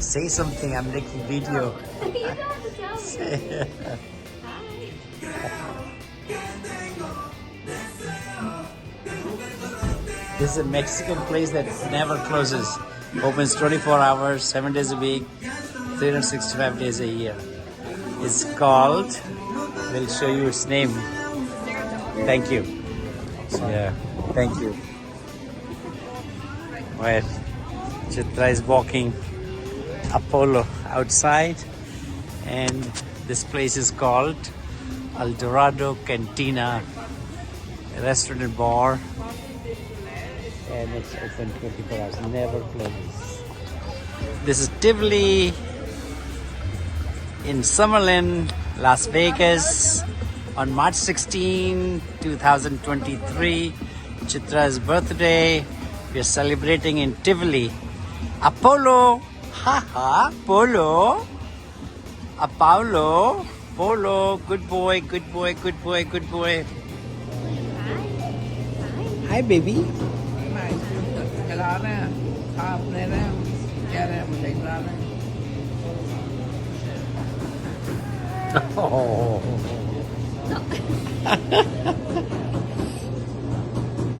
Say something. I'm making video. You don't have to tell me. Hi. This is a Mexican place that never closes. Opens 24 hours, 7 days a week, 365 days a year. It's called, we'll show you its name. Thank you. Yeah, thank you. Where Chitra is walking Apollo outside, and this place is called El Dorado Cantina, a restaurant and bar, and it's open 24 hours, never closes. This is Tivoli in Summerlin, Las Vegas, on March 16, 2023, Chitra's birthday. We are celebrating in Tivoli. Apollo, haha, Polo, Apollo, Polo, good boy, good boy, good boy, good boy. Hi, baby. Oh.